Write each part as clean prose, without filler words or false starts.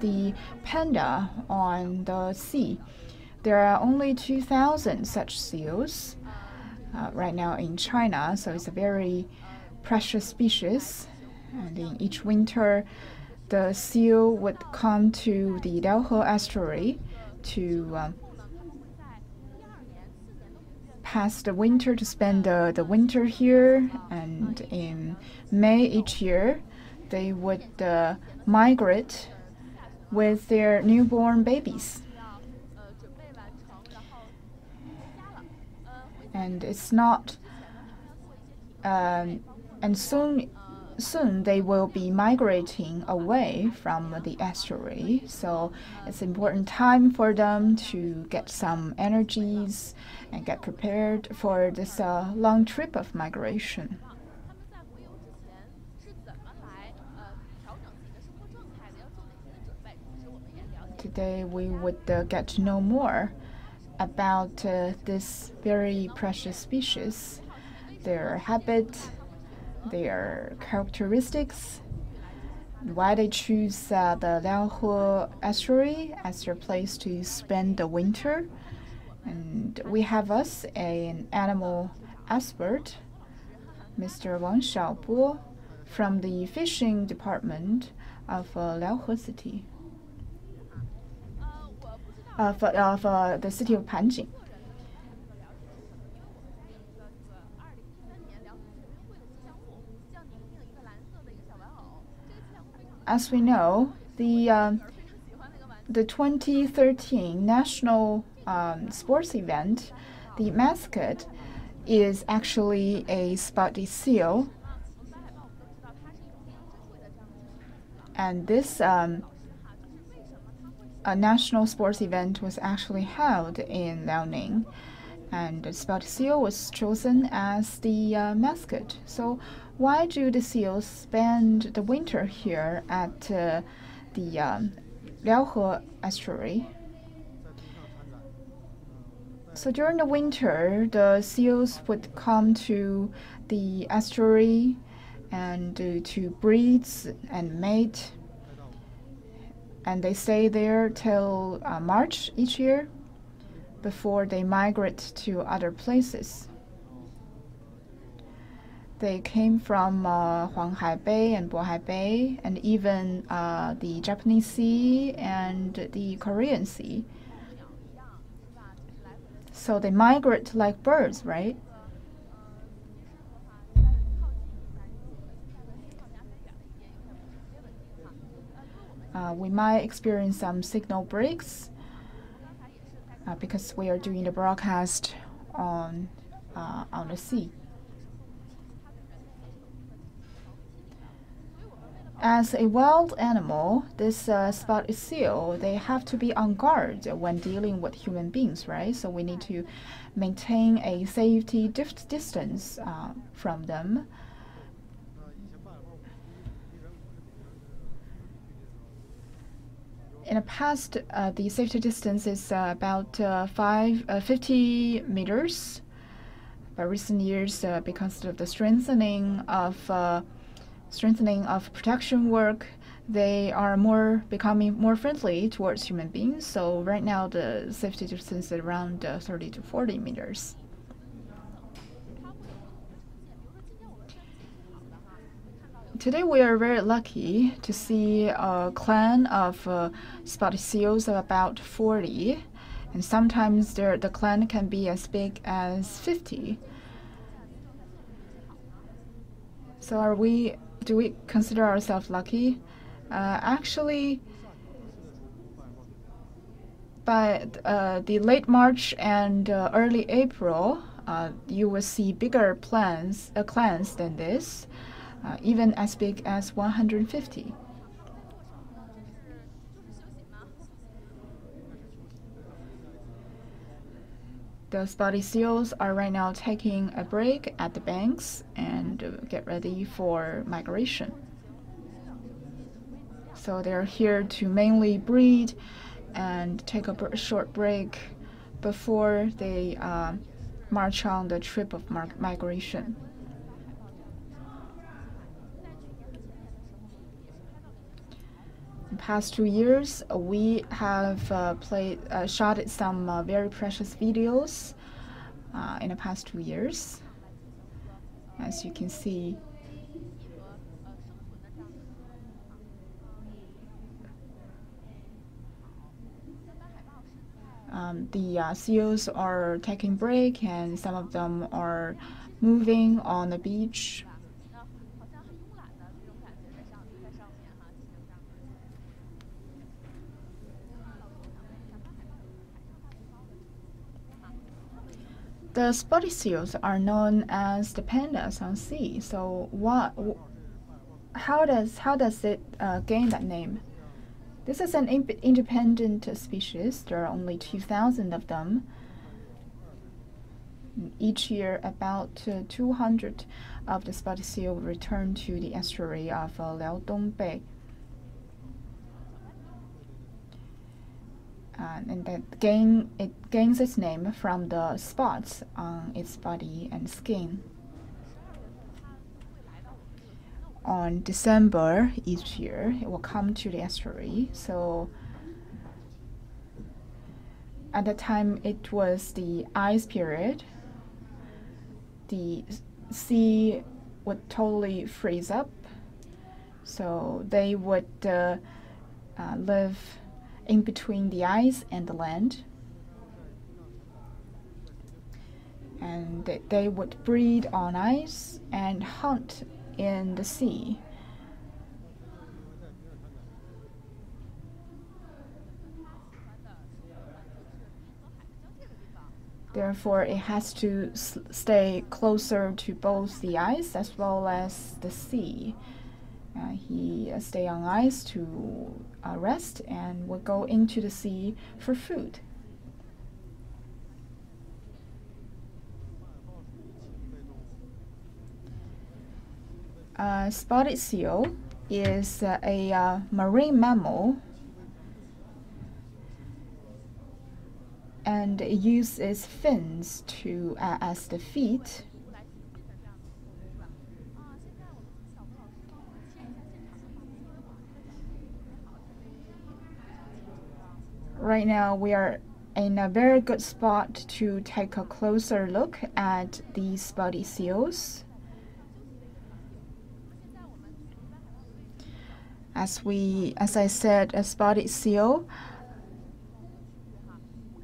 the panda on the sea. There are only 2,000 such seals right now in China, so it's a very precious species. And in each winter, the seal would come to the Liaohe estuary to pass the winter, to spend the winter here. And in May each year, they would migrate with their newborn babies. And it's not, and soon they will be migrating away from the estuary. So it's an important time for them to get some energies and get prepared for this long trip of migration. Today we would get to know more about this very precious species, their habit, their characteristics, why they choose the Liaohe estuary as their place to spend the winter. And we have us an animal expert, Mr. Wang Xiaobo, from the fishing department of Liaohe City, of the city of Panjin. As we know, the 2013 national sports event, the mascot is actually a spotted seal. And this a national sports event was actually held in Liaoning, and the spotted seal was chosen as the mascot. So why do the seals spend the winter here at the Liaohe estuary? So during the winter, the seals would come to the estuary and to breed and mate. And they stay there till March each year before they migrate to other places. They came from Huanghai Bay and Bohai Bay, and even the Japanese Sea and the Korean Sea. So they migrate like birds, right? We might experience some signal breaks because we are doing the broadcast on the sea. As a wild animal, this spotted seal, they have to be on guard when dealing with human beings, right? So we need to maintain a safety distance from them. In the past, the safety distance is about 50 meters. But recent years, because of the strengthening of protection work, they are becoming more friendly towards human beings. So right now, the safety distance is around 30 to 40 meters. Today we are very lucky to see a clan of spotted seals of about 40, and sometimes the clan can be as big as 50. So do we consider ourselves lucky? Actually, by the late March and early April, you will see bigger clans than this. Even as big as 150. The spotted seals are right now taking a break at the banks and get ready for migration. So they're here to mainly breed and take a short break before they march on the trip of migration. past 2 years, we have shot some very precious videos in the past 2 years. As you can see, the seals are taking break, and some of them are moving on the beach. The spotted seals are known as the pandas on sea. So how does it gain that name? This is an independent species. There are only 2,000 of them. Each year, about 200 of the spotted seal return to the estuary of Liaohe Bay. And it gains its name from the spots on its body and skin. On December each year, it will come to the estuary. So at the time it was the ice period, the sea would totally freeze up. So they would live in between the ice and the land. And they would breed on ice and hunt in the sea. Therefore, it has to stay closer to both the ice as well as the sea. He stay on ice to rest and would go into the sea for food. Spotted seal is a marine mammal, and it uses its fins to as the feet. Right now, we are in a very good spot to take a closer look at these spotted seals. As I said, a spotted seal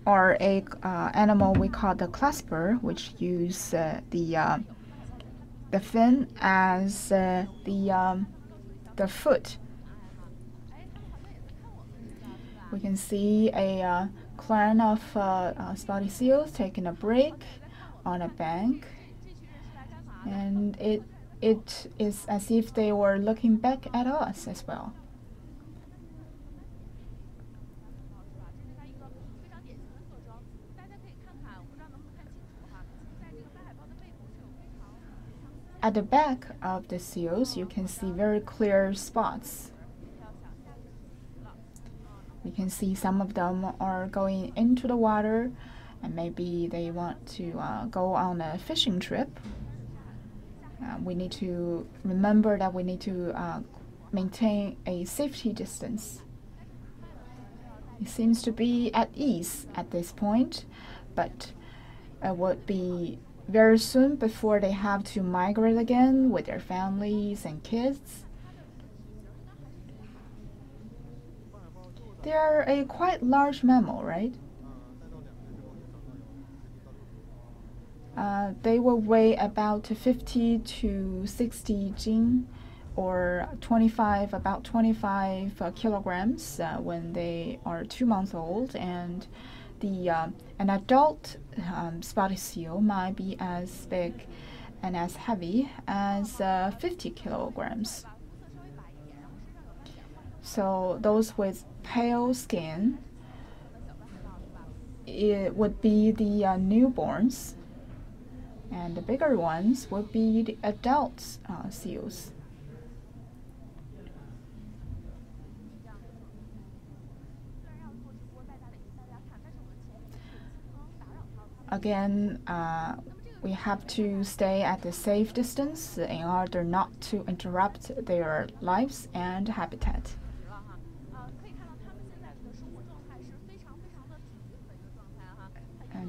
or a animal we call the clasper, which use the fin as the foot. We can see a clan of spotted seals taking a break on a bank, and it is as if they were looking back at us as well. At the back of the seals, you can see very clear spots. You can see some of them are going into the water, and maybe they want to go on a fishing trip. We need to remember that we need to maintain a safety distance. It seems to be at ease at this point, but it would be very soon before they have to migrate again with their families and kids. They are a quite large mammal, right? They will weigh about 50 to 60 jin, or about 25 kilograms when they are 2 months old, and an adult spotted seal might be as big and as heavy as 50 kilograms. So those with pale skin, it would be the newborns, and the bigger ones would be the adult seals. Again, we have to stay at a safe distance in order not to interrupt their lives and habitat.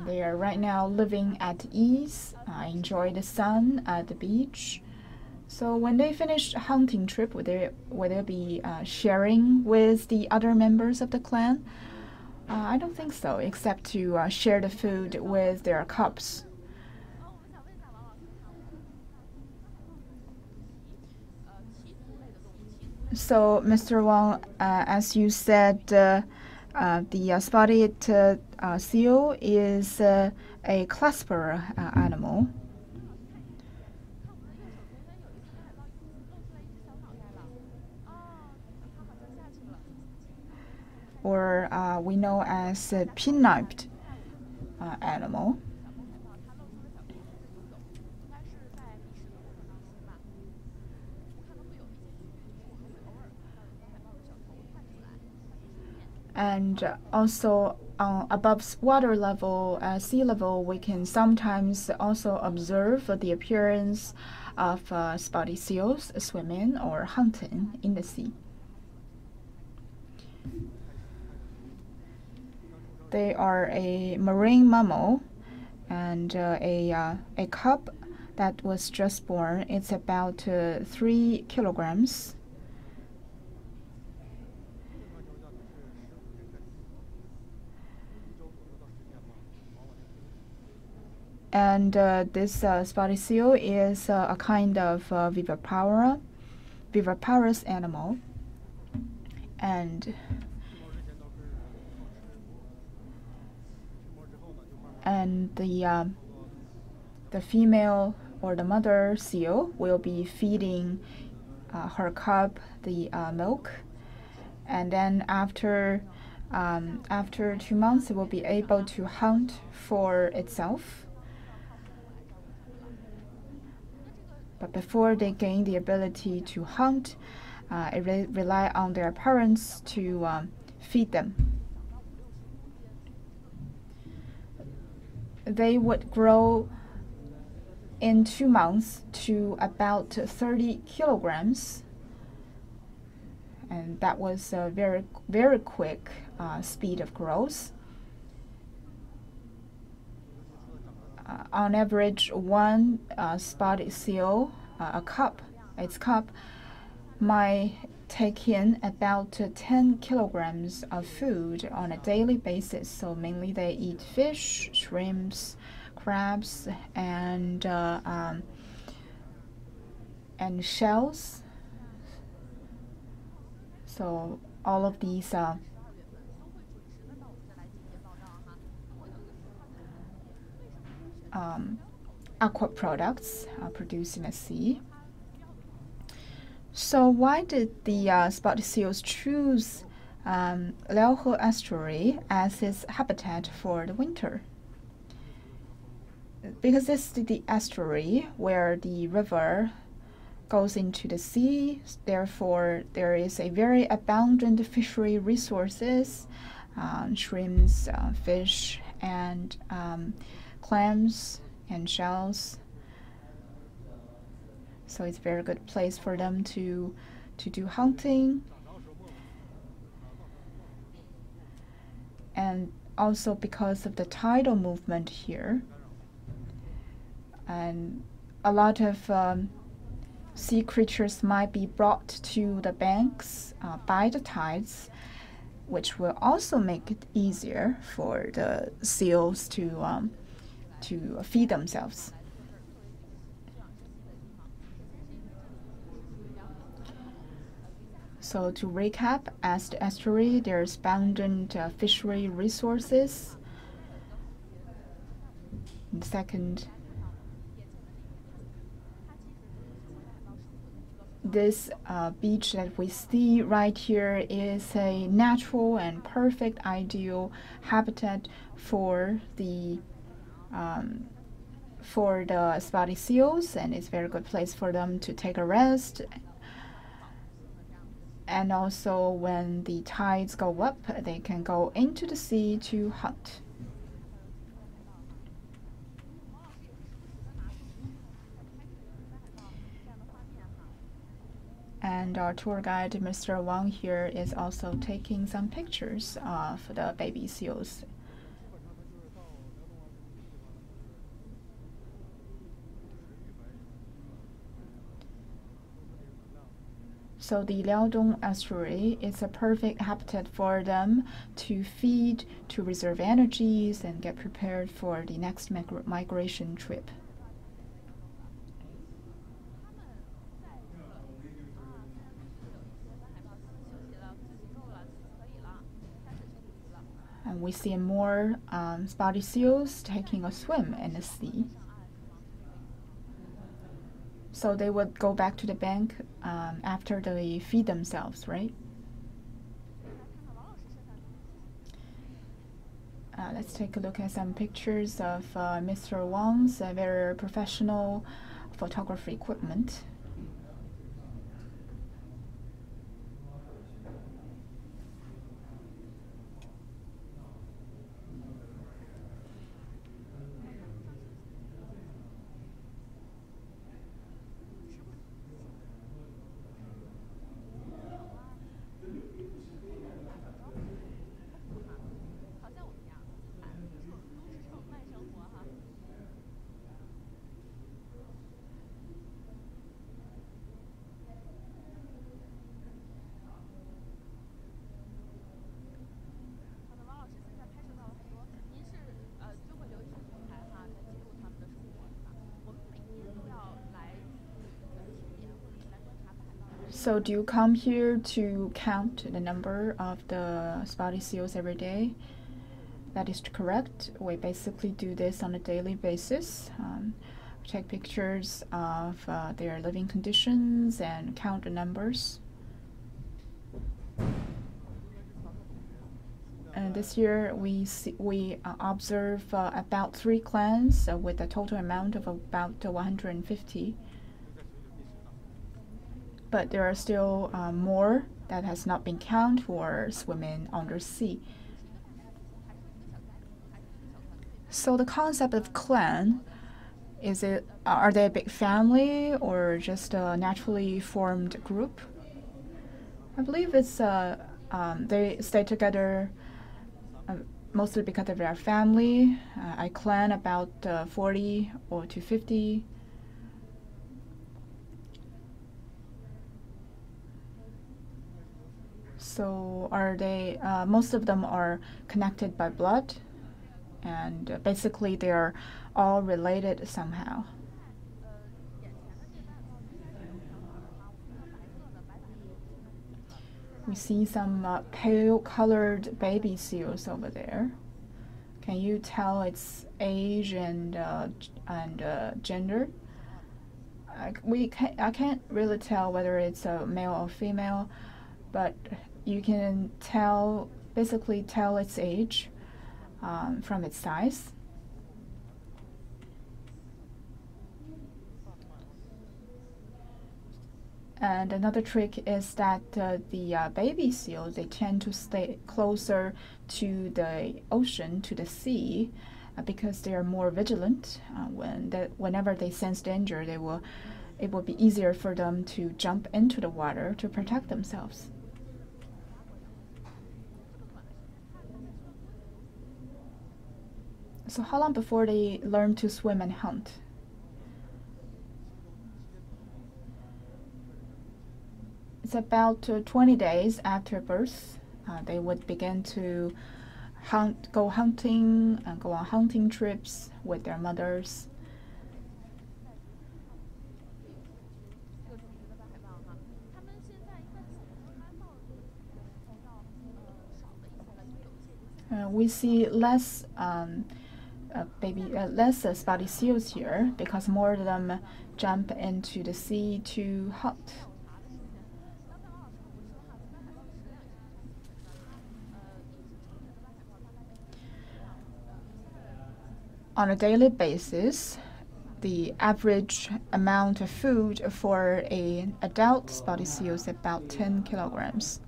They are right now living at ease, enjoy the sun at the beach. So when they finish a hunting trip, will they be sharing with the other members of the clan? I don't think so, except to share the food with their cubs. So, Mr. Wang, as you said, the spotted seal is a clasper animal. Or we know as a pin-napped animal. And also above water level, sea level, we can sometimes also observe the appearance of spotted seals swimming or hunting in the sea. They are a marine mammal, and a cub that was just born, it's about 3 kilograms. And this spotted seal is a kind of viviparous animal. And the female or the mother seal will be feeding her cub the milk, and then after 2 months, it will be able to hunt for itself. But before they gain the ability to hunt, it rely on their parents to feed them. They would grow in 2 months to about 30 kilograms. And that was a very, very quick speed of growth. On average, one spotted seal, its cub, might take in about 10 kilograms of food on a daily basis. So mainly they eat fish, shrimps, crabs, and shells. So all of these aqua products produced in the sea. So why did the spotted seals choose Liaohe estuary as its habitat for the winter? Because it's the estuary where the river goes into the sea, therefore there is a very abundant fishery resources, shrimps, fish, and clams and shells. So it's a very good place for them to do hunting. And also because of the tidal movement here, and a lot of sea creatures might be brought to the banks by the tides, which will also make it easier for the seals to feed themselves. So to recap, as the estuary, there's abundant fishery resources. And second, this beach that we see right here is a natural and perfect ideal habitat for the spotted seals, and it's a very good place for them to take a rest. And also when the tides go up, they can go into the sea to hunt. And our tour guide, Mr. Wang here, is also taking some pictures of the baby seals. So the Liaodong estuary is a perfect habitat for them to feed, to reserve energies, and get prepared for the next migration trip. And we see more spotted seals taking a swim in the sea. So they would go back to the bank after they feed themselves, right? Let's take a look at some pictures of Mr. Wang's very professional photography equipment. So do you come here to count the number of the spotted seals every day? That is correct. We basically do this on a daily basis. Take pictures of their living conditions and count the numbers. And this year we observe about 3 clans with a total amount of about 150. But there are still more that has not been counted for swimming undersea. So the concept of clan, are they a big family or just a naturally formed group? I believe it's they stay together mostly because of their family. I clan about 40 or to 50. So are they? Most of them are connected by blood, and basically they are all related somehow. We see some pale-colored baby seals over there. Can you tell its age and gender? I can't really tell whether it's a male or female, but you can basically tell its age from its size. And another trick is that the baby seals, they tend to stay closer to the ocean, to the sea, because they are more vigilant. Whenever they sense danger, it will be easier for them to jump into the water to protect themselves. So how long before they learn to swim and hunt? It's about 20 days after birth. They would begin to go hunting and go on hunting trips with their mothers. We see less spotted seals here because more of them jump into the sea to hunt. On a daily basis, the average amount of food for an adult spotted seal is about 10 kilograms.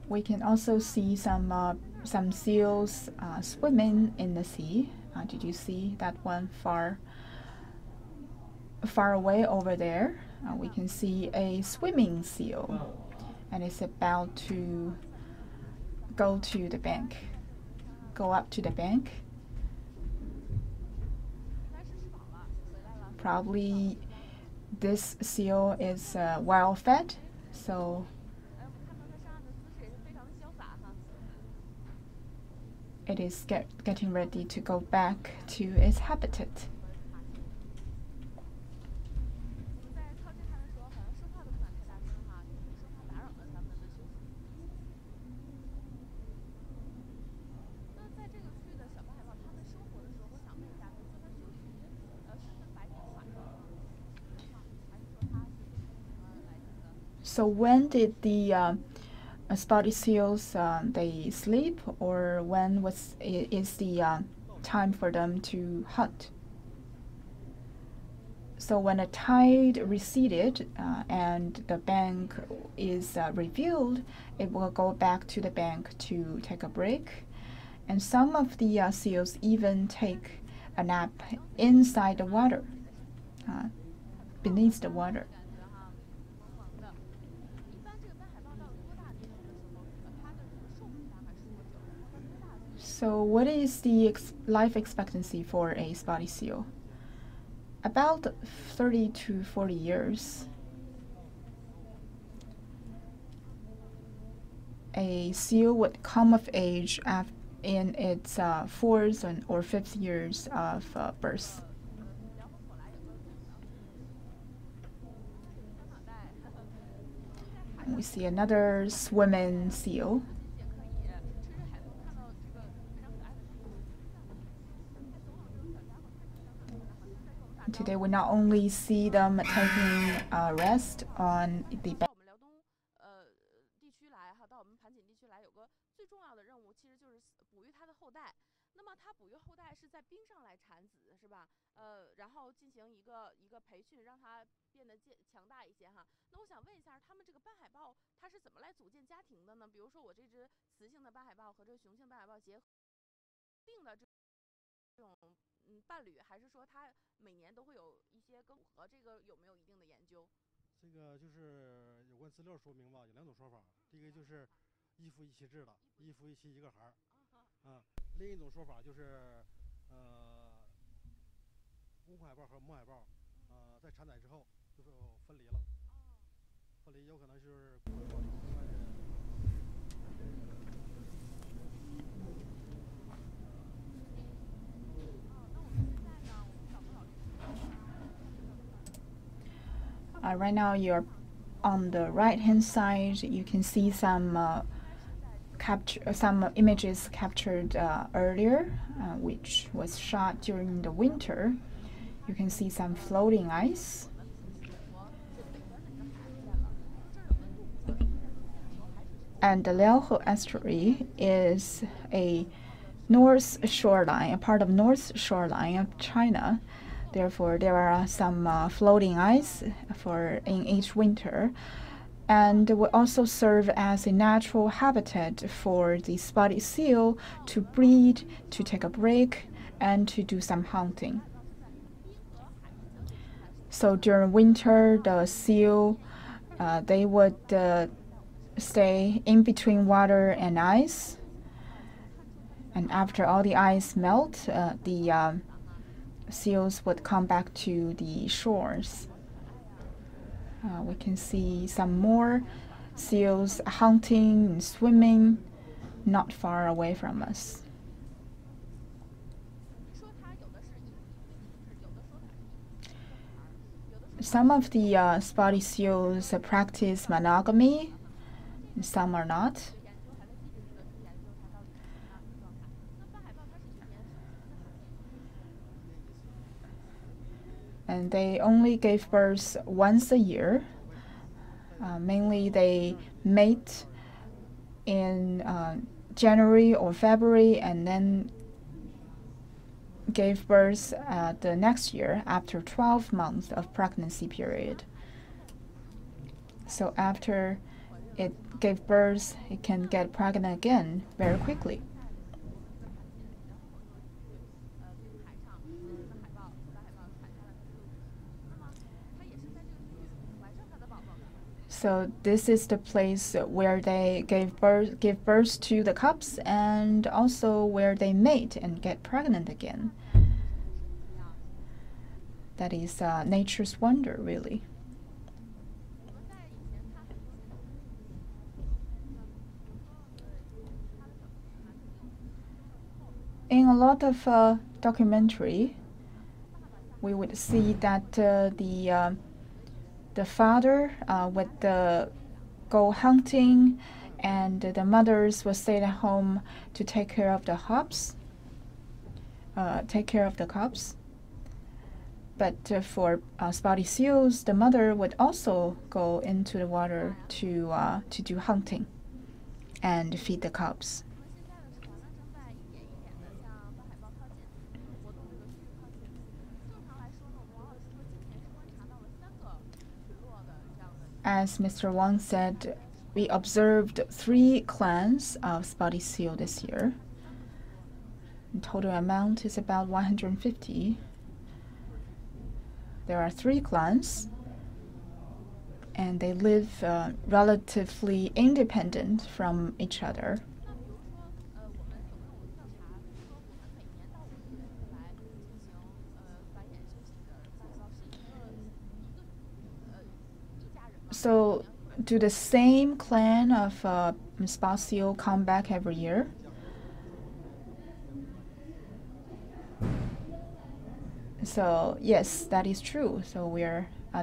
We can also see some seals swimming in the sea. Did you see that one far away over there? We can see a swimming seal, and it's about to go to the bank, go up to the bank. Probably this seal is well fed, so it is getting ready to go back to its habitat. So when did the spotted seals they sleep, or when is the time for them to hunt? So when a tide receded and the bank is revealed, it will go back to the bank to take a break. And some of the seals even take a nap inside the water, beneath the water. So what is the life expectancy for a spotted seal? About 30 to 40 years. A seal would come of age in its fourth or fifth years of birth. And we see another swimming seal. Today we not only see them taking a rest on the bank. Right now you're on the right-hand side. You can see some images captured earlier, which was shot during the winter. You can see some floating ice. And the Liaohe estuary is a part of north shoreline of China. Therefore, there are some floating ice in each winter, and will also serve as a natural habitat for the spotted seal to breed, to take a break, and to do some hunting. So during winter, the seal they would stay in between water and ice, and after all the ice melt, the seals would come back to the shores. We can see some more seals hunting and swimming not far away from us. Some of the spotted seals practice monogamy, some are not. And they only give birth once a year. Mainly they mate in January or February and then gave birth the next year after 12 months of pregnancy period. So after it gave birth, it can get pregnant again very quickly. So this is the place where they give birth to the cubs, and also where they mate and get pregnant again. That is nature's wonder, really. In a lot of documentary, we would see that the father would go hunting, and the mothers would stay at home to take care of the cubs. But for spotted seals, the mother would also go into the water to do hunting and feed the cubs. As Mr. Wang said, we observed 3 clans of spotted seal this year. The total amount is about 150. There are 3 clans, and they live relatively independent from each other. So, do the same clan of spotted seal come back every year? So yes, that is true. So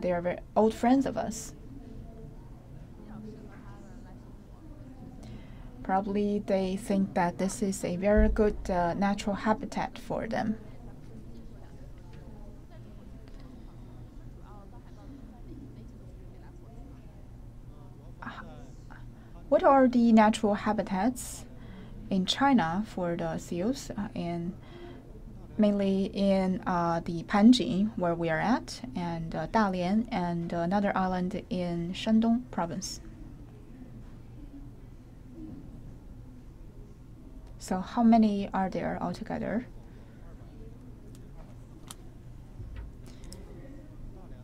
they are very old friends of us. Probably they think that this is a very good natural habitat for them. What are the natural habitats in China for the seals? Mainly in the Panjin, where we are at, and Dalian, and another island in Shandong province. So how many are there altogether?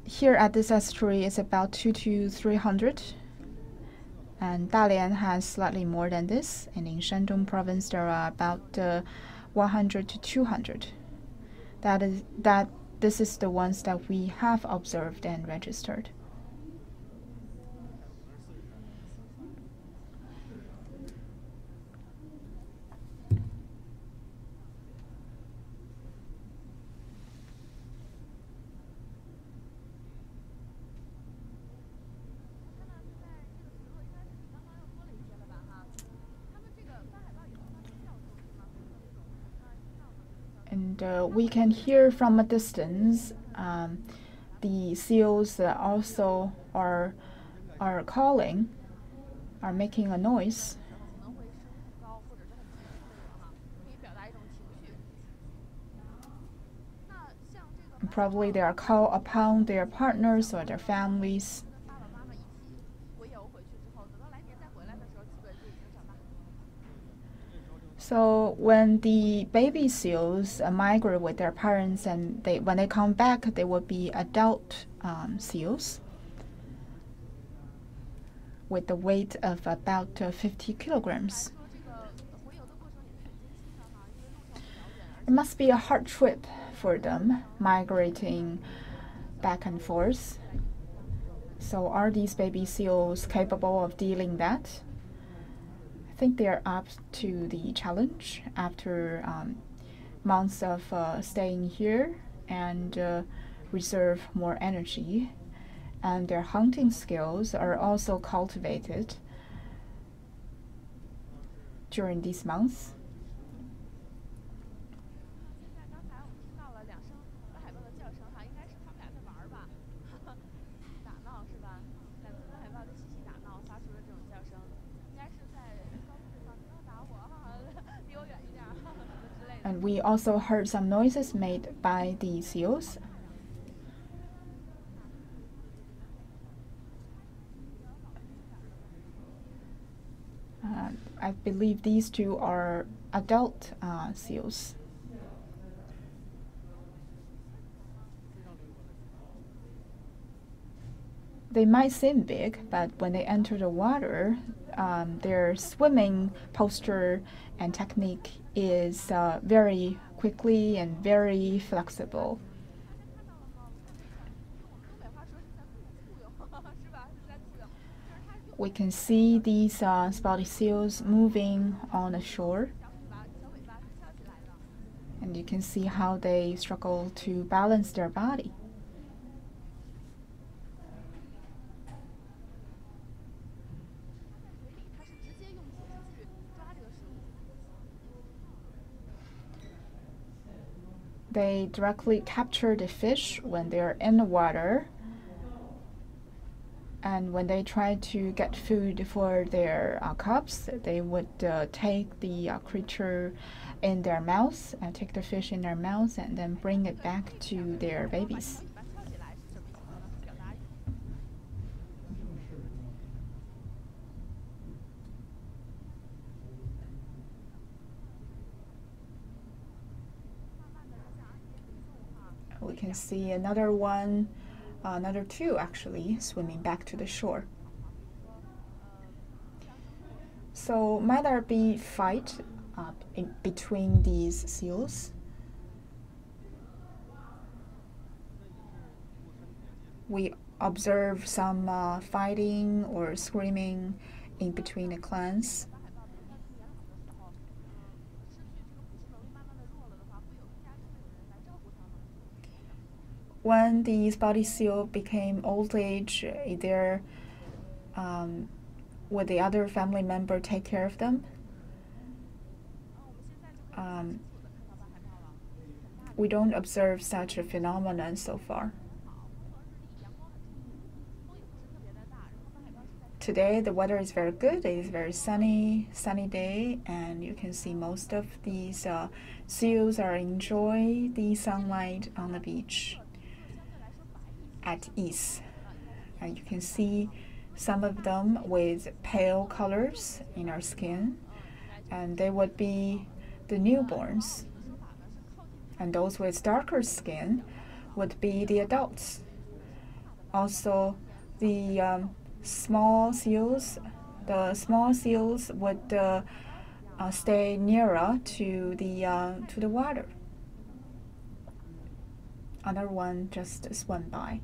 Here at this estuary is about 200 to 300. And Dalian has slightly more than this. And in Shandong province, there are about 100 to 200. This is the ones that we have observed and registered. And we can hear from a distance the seals also are calling, are making a noise. And probably they are called upon their partners or their families. So when the baby seals migrate with their parents, and when they come back, they will be adult seals with the weight of about 50 kilograms. It must be a hard trip for them, migrating back and forth. So are these baby seals capable of dealing that? I think they are up to the challenge after months of staying here, and reserve more energy. And their hunting skills are also cultivated during these months. And we also heard some noises made by the seals. I believe these 2 are adult seals. They might seem big, but when they enter the water, their swimming posture and technique is very quickly and very flexible. We can see these spotted seals moving on the shore. And you can see how they struggle to balance their body. They directly capture the fish when they're in the water. And when they try to get food for their cubs, they would take the creature in their mouths and take the fish in their mouths and then bring it back to their babies. We can see another one, another two actually, swimming back to the shore. So might there be fight in between these seals? We observe some fighting or screaming in between the clans. When the spotted seal became old age, would the other family member take care of them? We don't observe such a phenomenon so far. Today the weather is very good. It is very sunny day, and you can see most of these seals are enjoying the sunlight on the beach at ease. And you can see some of them with pale colors in our skin, and they would be the newborns. And those with darker skin would be the adults. Also, the small seals would stay nearer to the water. Another one just swam by.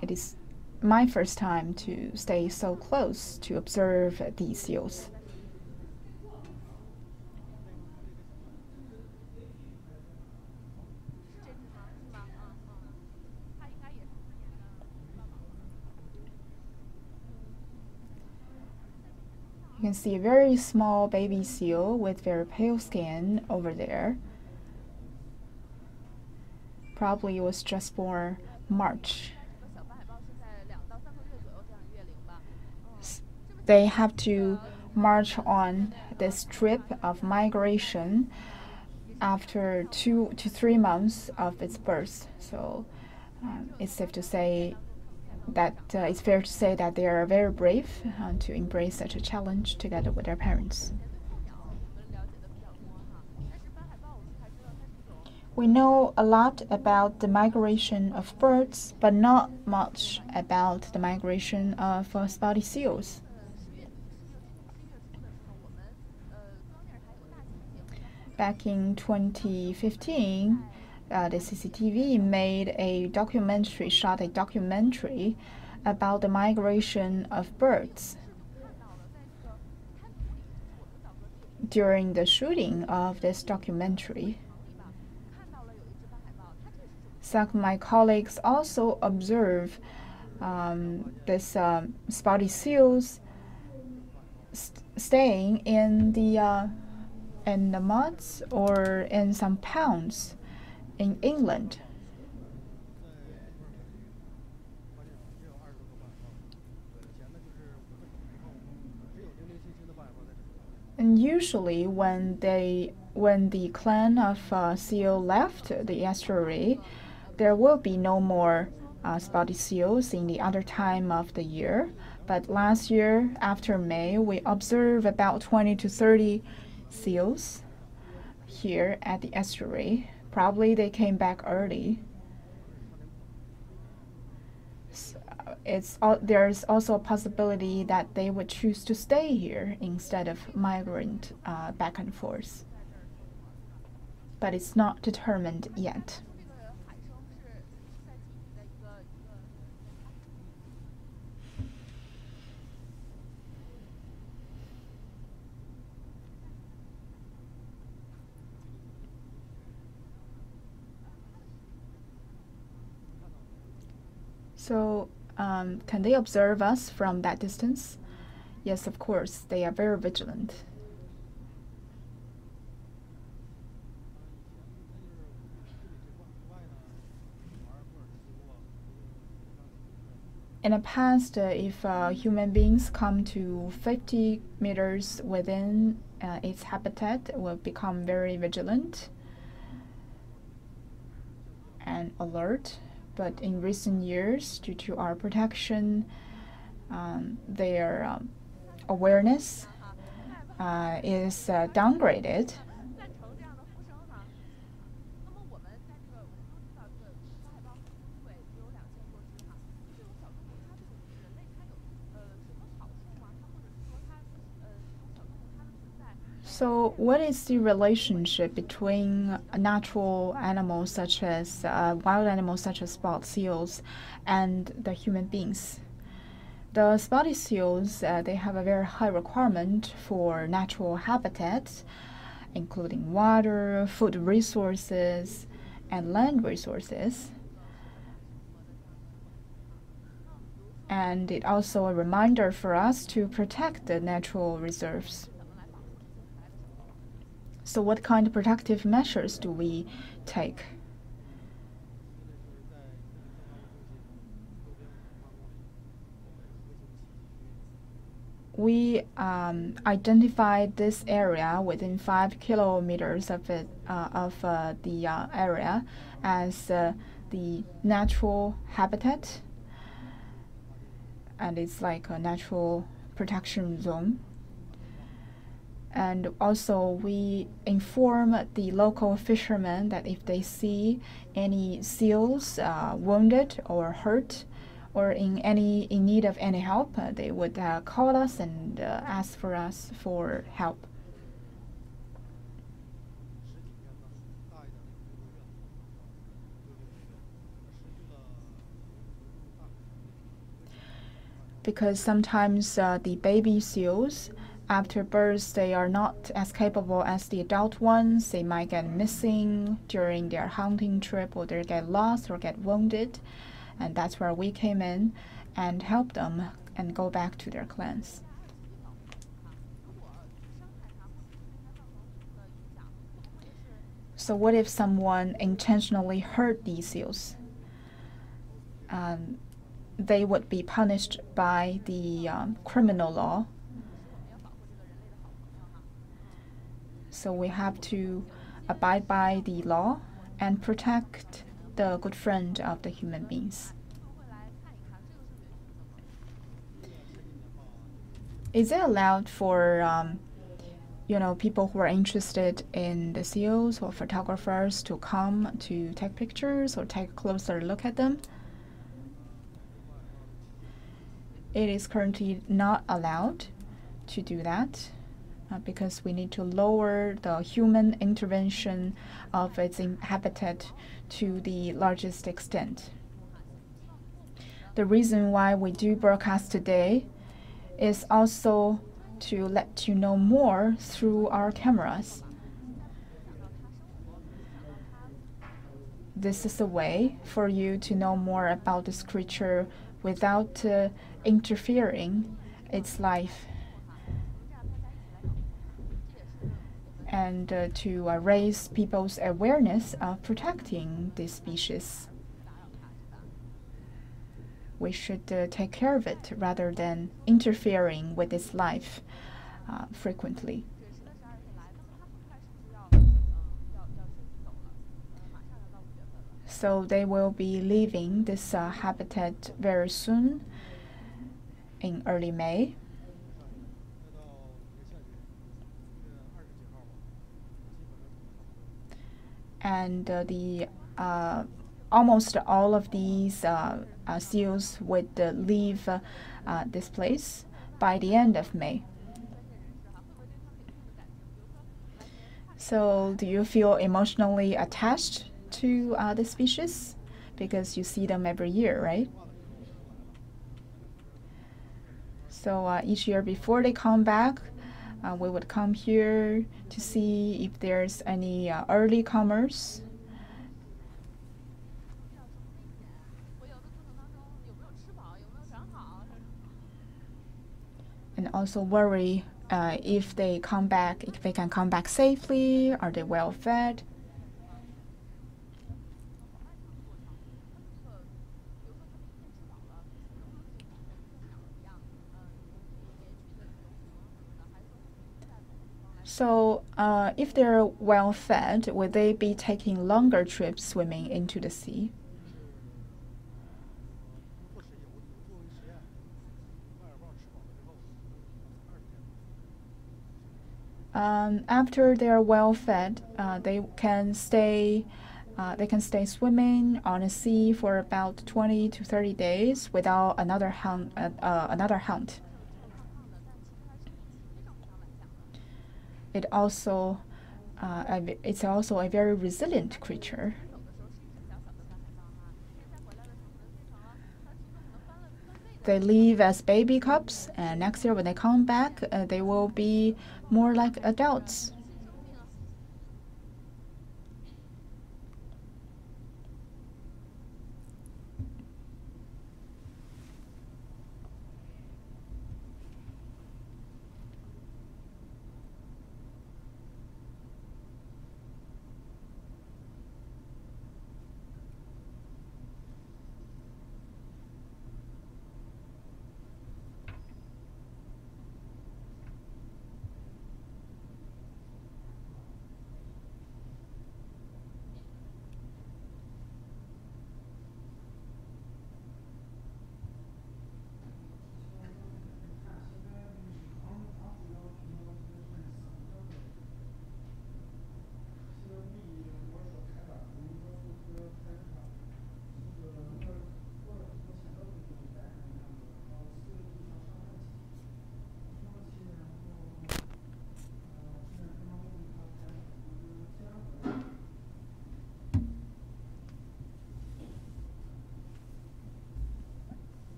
It is my first time to stay so close to observe these seals. You can see a very small baby seal with very pale skin over there. Probably it was just born March. They have to march on this trip of migration after 2 to 3 months of its birth. So it's safe to say that it's fair to say that they are very brave to embrace such a challenge together with their parents. We know a lot about the migration of birds, but not much about the migration of spotted seals. Back in 2015, the CCTV shot a documentary about the migration of birds. During the shooting of this documentary, some of my colleagues also observed this spotted seals staying in the muds or in some ponds in England. And usually when the clan of seal left the estuary, there will be no more spotted seals in the other time of the year. But last year, after May, we observed about 20 to 30 seals here at the estuary. Probably they came back early. There's also a possibility that they would choose to stay here instead of migrate back and forth. But it's not determined yet. So, can they observe us from that distance? Yes, of course. They are very vigilant. In the past, if human beings come to 50 meters within its habitat, it will become very vigilant and alert. But in recent years, due to our protection, their awareness is downgraded. So, what is the relationship between natural animals such as wild animals such as spotted seals and the human beings? The spotted seals, they have a very high requirement for natural habitats, including water, food resources, and land resources. And it's also a reminder for us to protect the natural reserves. So what kind of protective measures do we take? We identified this area within 5 kilometers of the area as the natural habitat, and it's like a natural protection zone. And also we inform the local fishermen that if they see any seals wounded or hurt or in need of any help, they would call us and ask for us for help. Because sometimes the baby seals, after birth, they are not as capable as the adult ones. They might get missing during their hunting trip, or they get lost or get wounded. And that's where we came in and helped them and go back to their clans. So what if someone intentionally hurt these seals? They would be punished by the criminal law. So we have to abide by the law and protect the good friend of the human beings. Is it allowed for people who are interested in the seals or photographers to come to take pictures or take a closer look at them? It is currently not allowed to do that because we need to lower the human intervention of its habitat to the largest extent. The reason why we do broadcast today is also to let you know more through our cameras. This is a way for you to know more about this creature without interfering its life, and to raise people's awareness of protecting this species. We should take care of it rather than interfering with its life frequently. So they will be leaving this habitat very soon, in early May. and almost all of these seals would leave this place by the end of May. So do you feel emotionally attached to the species? Because you see them every year, right? So each year before they come back, we would come here to see if there's any early comers. And also worry if they come back, if they can come back safely, are they well fed? So if they're well fed, would they be taking longer trips swimming into the sea? After they are well fed, they can stay swimming on the sea for about 20 to 30 days without another hunt. It's also a very resilient creature. They leave as baby cubs, and next year when they come back, they will be more like adults.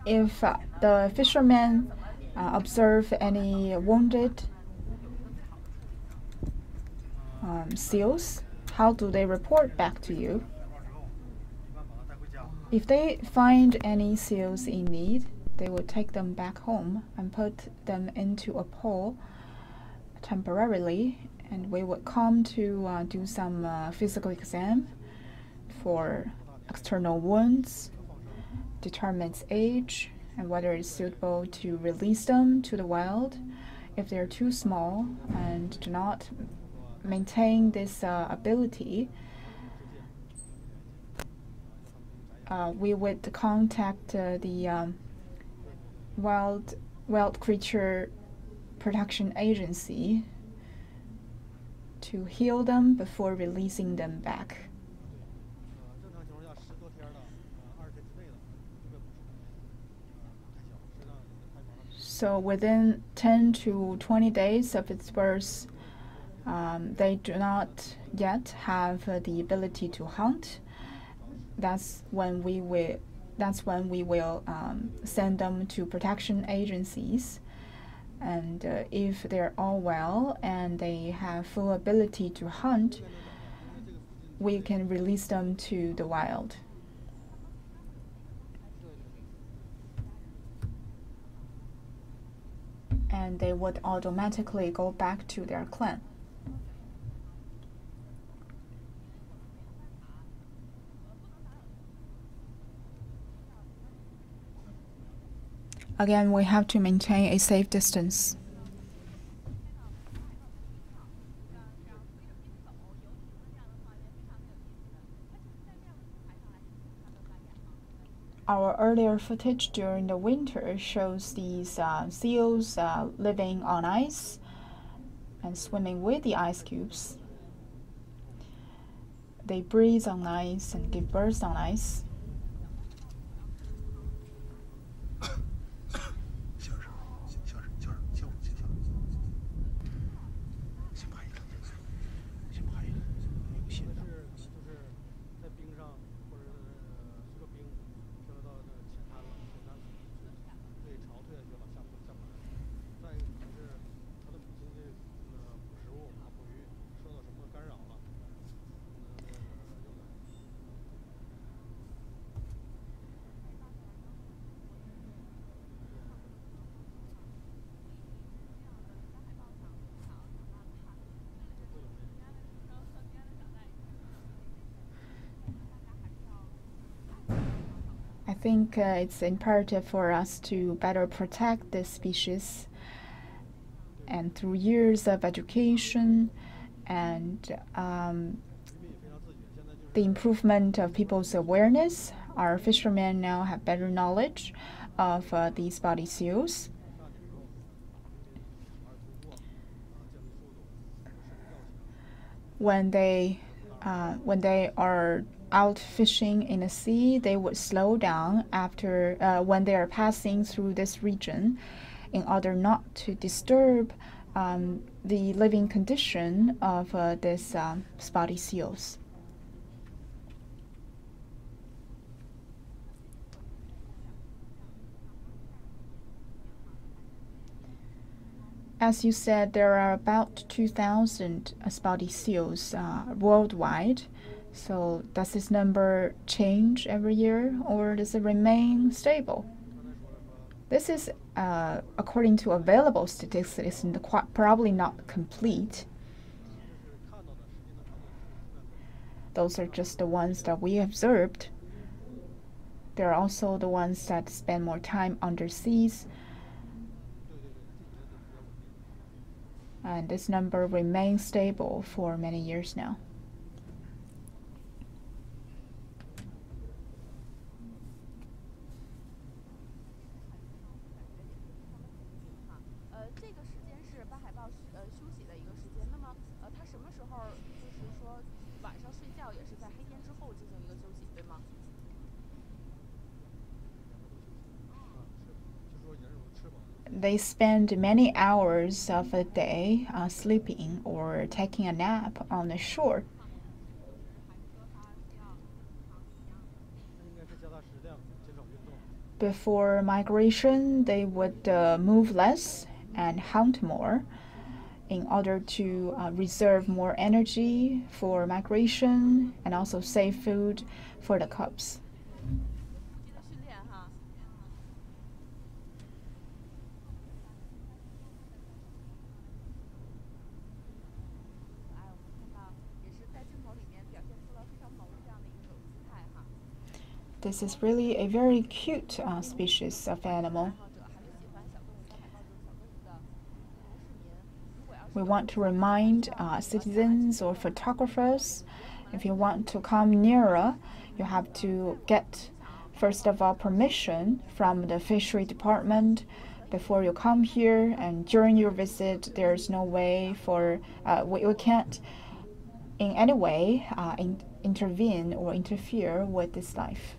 If the fishermen observe any wounded seals, how do they report back to you? If they find any seals in need, they will take them back home and put them into a pool temporarily, and we would come to do some physical exam for external wounds, determine its age, and whether it's suitable to release them to the wild. If they're too small and do not maintain this ability, we would contact the Wild Creature Protection Agency to heal them before releasing them back. So within 10 to 20 days of its birth, they do not yet have the ability to hunt. That's when we will send them to protection agencies. And if they're all well and they have full ability to hunt, we can release them to the wild. And they would automatically go back to their clan. Again, we have to maintain a safe distance. Our earlier footage during the winter shows these seals living on ice and swimming with the ice cubes. They breathe on ice and give birth on ice. I think it's imperative for us to better protect this species, and through years of education and the improvement of people's awareness, our fishermen now have better knowledge of these body seals. When they are out fishing in the sea, they would slow down after when they are passing through this region, in order not to disturb the living condition of these spotty seals. As you said, there are about 2,000 spotty seals worldwide. So does this number change every year, or does it remain stable? This is according to available statistics, and probably not complete. Those are just the ones that we observed. There are also the ones that spend more time underseas. And this number remains stable for many years now. They spend many hours of a day sleeping or taking a nap on the shore. Before migration, they would move less and hunt more in order to reserve more energy for migration and also save food for the cubs. This is really a very cute species of animal. We want to remind citizens or photographers, if you want to come nearer, you have to get, first of all, permission from the fishery department before you come here and during your visit, there's no way for we can't in any way intervene or interfere with this life.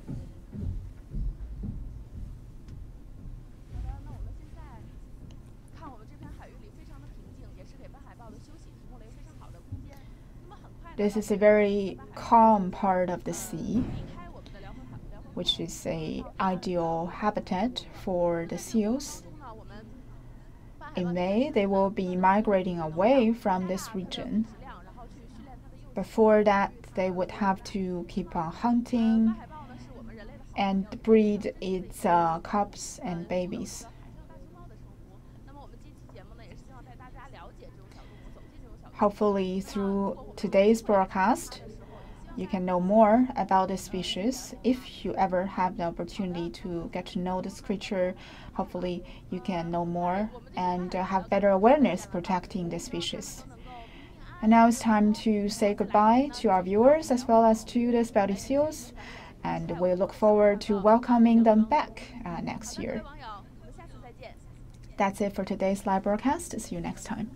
This is a very calm part of the sea, which is an ideal habitat for the seals. In May, they will be migrating away from this region. Before that, they would have to keep on hunting and breed its cubs and babies. Hopefully, through today's broadcast, you can know more about this species. If you ever have the opportunity to get to know this creature, hopefully you can know more and have better awareness protecting the species. And now it's time to say goodbye to our viewers as well as to the spotted seals, and we look forward to welcoming them back next year. That's it for today's live broadcast. See you next time.